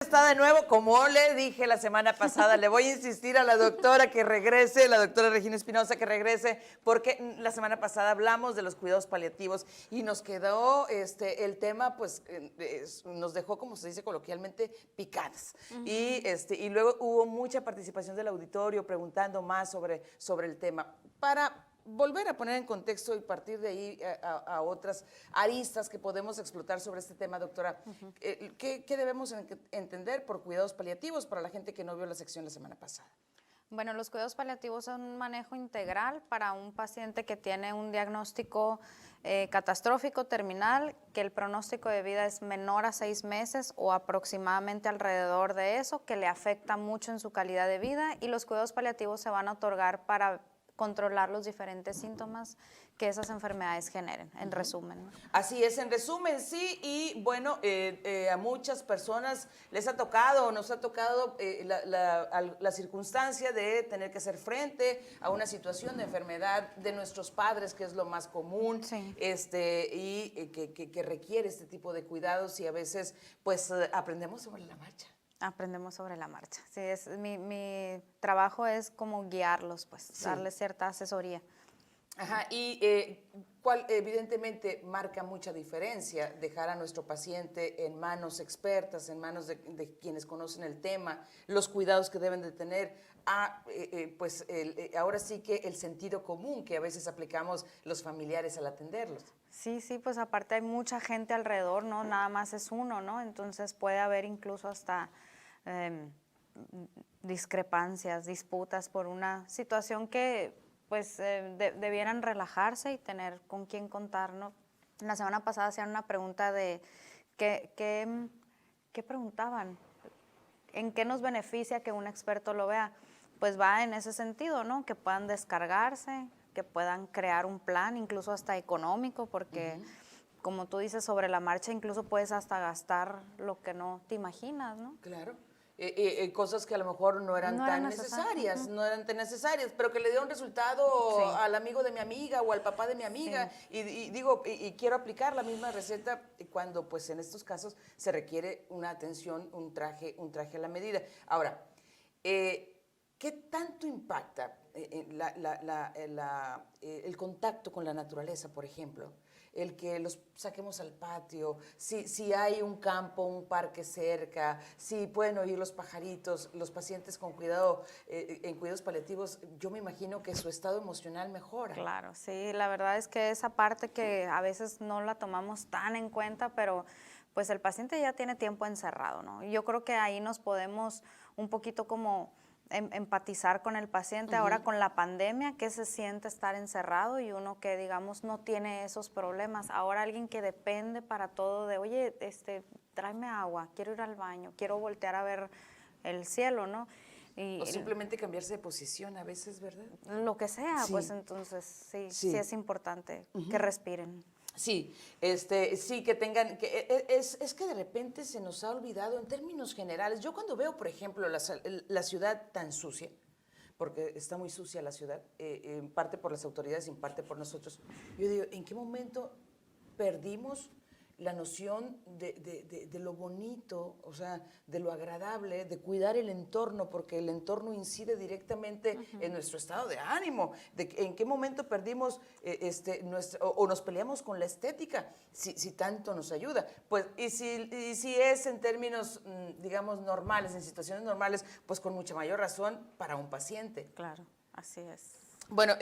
Está de nuevo, como le dije la semana pasada, le voy a insistir a la doctora que regrese, la doctora Regina Espinosa que regrese, porque la semana pasada hablamos de los cuidados paliativos y nos quedó el tema, pues nos dejó, como se dice coloquialmente, picadas. Y luego hubo mucha participación del auditorio preguntando más sobre el tema. Para volver a poner en contexto y partir de ahí a otras aristas que podemos explotar sobre este tema, doctora, ¿qué debemos entender por cuidados paliativos para la gente que no vio la sección la semana pasada? Bueno, los cuidados paliativos son un manejo integral para un paciente que tiene un diagnóstico catastrófico terminal, que el pronóstico de vida es menor a 6 meses o aproximadamente alrededor de eso, que le afecta mucho en su calidad de vida, y los cuidados paliativos se van a otorgar para controlar los diferentes síntomas que esas enfermedades generen, en resumen, ¿no? Así es, en resumen, sí, y bueno, a muchas personas les ha tocado, nos ha tocado la circunstancia de tener que hacer frente a una situación de enfermedad de nuestros padres, que es lo más común, Sí. que requiere este tipo de cuidados, y a veces pues aprendemos sobre la marcha. Aprendemos sobre la marcha. Sí, mi trabajo es como guiarlos, pues, Sí. darles cierta asesoría. Ajá, y cuál evidentemente marca mucha diferencia dejar a nuestro paciente en manos expertas, en manos de quienes conocen el tema, los cuidados que deben de tener, ahora sí que el sentido común que a veces aplicamos los familiares al atenderlos. Sí, pues aparte hay mucha gente alrededor, ¿no? Nada más es uno, ¿no? Entonces puede haber incluso hasta discrepancias, disputas por una situación que pues debieran relajarse y tener con quién contar, ¿no? La semana pasada hacían una pregunta de ¿qué preguntaban? ¿En qué nos beneficia que un experto lo vea? Pues va en ese sentido, ¿no? Que puedan descargarse, que puedan crear un plan, incluso hasta económico, porque como tú dices, sobre la marcha incluso puedes hasta gastar lo que no te imaginas, ¿no? Claro. Cosas que a lo mejor no eran tan necesarias, no eran tan necesarias, pero que le dio un resultado al amigo de mi amiga o al papá de mi amiga, y quiero aplicar la misma receta cuando pues en estos casos se requiere una atención, un traje a la medida. Ahora, ¿qué tanto impacta el contacto con la naturaleza, por ejemplo? El que los saquemos al patio, si hay un campo, un parque cerca, si pueden oír los pajaritos, los pacientes con cuidado, en cuidados paliativos, yo me imagino que su estado emocional mejora. Claro, sí, la verdad es que esa parte que a veces no la tomamos tan en cuenta, pero pues el paciente ya tiene tiempo encerrado, ¿no? Y yo creo que ahí nos podemos un poquito como empatizar con el paciente. Ahora con la pandemia, ¿qué se siente estar encerrado? Y uno que, digamos, no tiene esos problemas. Ahora alguien que depende para todo de, oye, tráeme agua, quiero ir al baño, quiero voltear a ver el cielo, ¿no? O simplemente cambiarse de posición a veces, ¿verdad? Lo que sea, Sí. pues entonces sí es importante que respiren. Sí, sí, que tengan, es que de repente se nos ha olvidado en términos generales. Yo cuando veo, por ejemplo, la ciudad tan sucia, porque está muy sucia la ciudad, en parte por las autoridades y en parte por nosotros, yo digo, ¿en qué momento perdimos la noción de lo bonito, o sea, de lo agradable, de cuidar el entorno, porque el entorno incide directamente en nuestro estado de ánimo? ¿En qué momento perdimos o nos peleamos con la estética, si tanto nos ayuda? Pues, y si es en términos, digamos, normales, en situaciones normales, pues con mucha mayor razón para un paciente. Claro, así es. Bueno,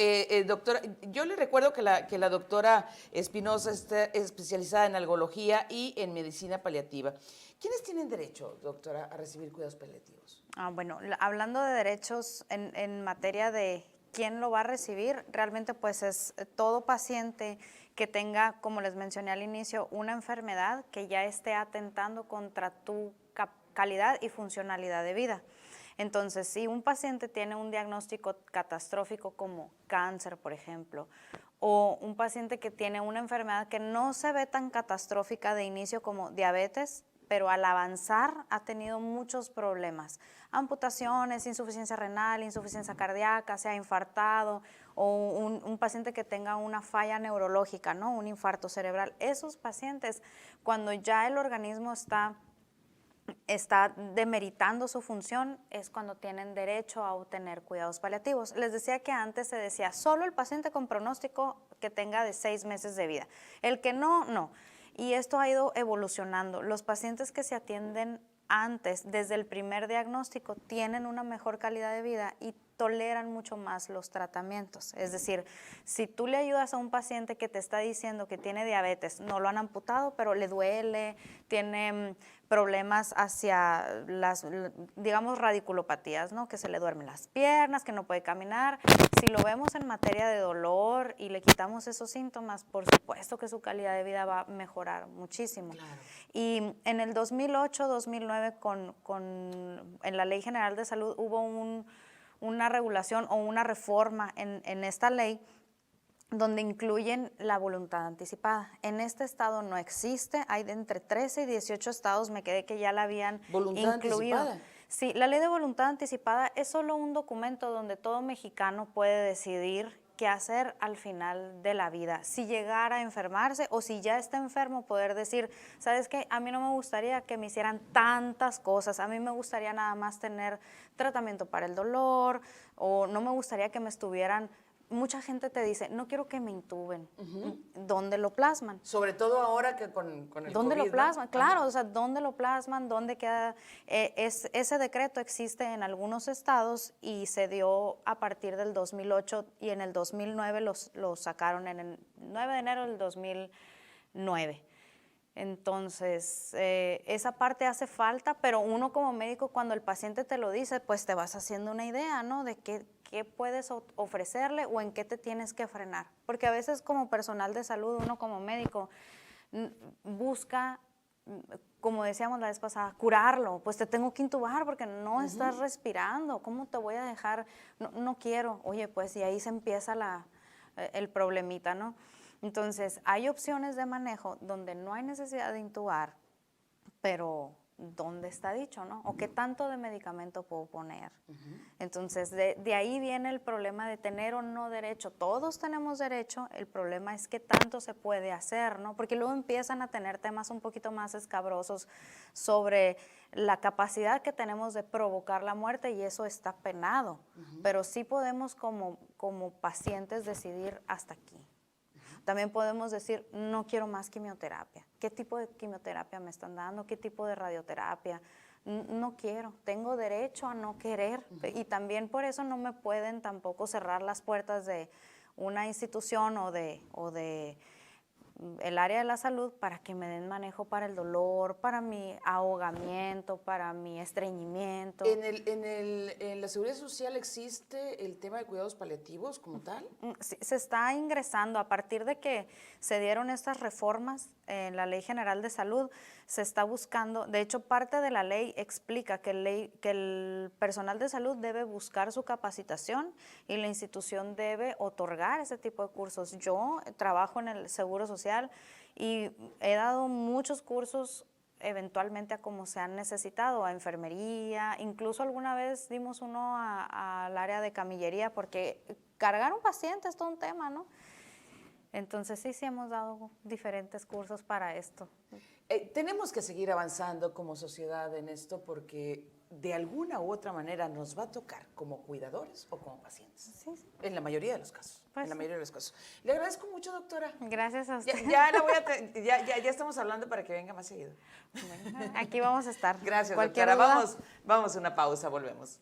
doctora, yo le recuerdo que la doctora Espinosa está especializada en algología y en medicina paliativa. ¿Quiénes tienen derecho, doctora, a recibir cuidados paliativos? Bueno, hablando de derechos en materia de quién lo va a recibir, realmente pues es todo paciente que tenga, como les mencioné al inicio, una enfermedad que ya esté atentando contra tu calidad y funcionalidad de vida. Entonces, si un paciente tiene un diagnóstico catastrófico como cáncer, por ejemplo, o un paciente que tiene una enfermedad que no se ve tan catastrófica de inicio como diabetes, pero al avanzar ha tenido muchos problemas, amputaciones, insuficiencia renal, insuficiencia cardíaca, se ha infartado, o un paciente que tenga una falla neurológica, ¿no? Un infarto cerebral. Esos pacientes, cuando ya el organismo está está demeritando su función, es cuando tienen derecho a obtener cuidados paliativos. Les decía que antes se decía solo el paciente con pronóstico que tenga de 6 meses de vida. El que no, no. Y esto ha ido evolucionando. Los pacientes que se atienden antes, desde el primer diagnóstico, tienen una mejor calidad de vida y toleran mucho más los tratamientos. Es decir, si tú le ayudas a un paciente que te está diciendo que tiene diabetes, no lo han amputado, pero le duele, tiene problemas hacia las, digamos, radiculopatías, ¿no? Que se le duermen las piernas, que no puede caminar. Si lo vemos en materia de dolor y le quitamos esos síntomas, por supuesto que su calidad de vida va a mejorar muchísimo. Claro. Y en el 2008-2009, en la Ley General de Salud, hubo una regulación o una reforma en esta ley donde incluyen la voluntad anticipada. En este estado no existe, hay de entre 13 y 18 estados, me quedé que ya la habían ¿Voluntad incluido. anticipada? Sí, la ley de voluntad anticipada es solo un documento donde todo mexicano puede decidir qué hacer al final de la vida. Si llegara a enfermarse o si ya está enfermo, poder decir, ¿sabes qué? A mí no me gustaría que me hicieran tantas cosas, a mí me gustaría nada más tener tratamiento para el dolor, o no me gustaría que me estuvieran. Mucha gente te dice, no quiero que me intuben. ¿Dónde lo plasman? Sobre todo ahora que con el ¿Dónde COVID, lo plasman? ¿no? Claro, o sea, ¿dónde lo plasman? ¿Dónde queda? Ese decreto existe en algunos estados y se dio a partir del 2008 y en el 2009 lo sacaron en el 9 de enero del 2009. Entonces, esa parte hace falta, pero uno como médico, cuando el paciente te lo dice, pues te vas haciendo una idea, ¿no? De qué puedes ofrecerle o en qué te tienes que frenar. Porque a veces como personal de salud, uno como médico busca, como decíamos la vez pasada, curarlo. Pues te tengo que intubar porque no estás respirando. ¿Cómo te voy a dejar? No quiero. Oye, pues y ahí se empieza el problemita, ¿no? Entonces, hay opciones de manejo donde no hay necesidad de intubar, pero ¿dónde está dicho, no? ¿O qué tanto de medicamento puedo poner? Entonces, de ahí viene el problema de tener o no derecho. Todos tenemos derecho, el problema es qué tanto se puede hacer, ¿no? Porque luego empiezan a tener temas un poquito más escabrosos sobre la capacidad que tenemos de provocar la muerte y eso está penado. Pero sí podemos como pacientes decidir hasta aquí. También podemos decir, no quiero más quimioterapia. ¿Qué tipo de quimioterapia me están dando? ¿Qué tipo de radioterapia? No quiero, tengo derecho a no querer. Y también por eso no me pueden tampoco cerrar las puertas de una institución o de el área de la salud para que me den manejo para el dolor, para mi ahogamiento, para mi estreñimiento. ¿En la Seguridad Social existe el tema de cuidados paliativos como tal? Sí, se está ingresando a partir de que se dieron estas reformas en la Ley General de Salud, se está buscando, de hecho parte de la ley explica que el personal de salud debe buscar su capacitación y la institución debe otorgar ese tipo de cursos. Yo trabajo en el Seguro Social y he dado muchos cursos eventualmente a como se han necesitado, a enfermería, incluso alguna vez dimos uno al área de camillería porque cargar un paciente es todo un tema, ¿no? Entonces sí hemos dado diferentes cursos para esto. Tenemos que seguir avanzando como sociedad en esto porque de alguna u otra manera nos va a tocar como cuidadores o como pacientes. Sí, sí. En la mayoría de los casos. Pues en la sí. mayoría de los casos. Le agradezco mucho, doctora. Gracias a usted. Ya estamos hablando para que venga más seguido. Bueno, aquí vamos a estar. Gracias, Cualquier doctora. duda. Vamos a una pausa, volvemos.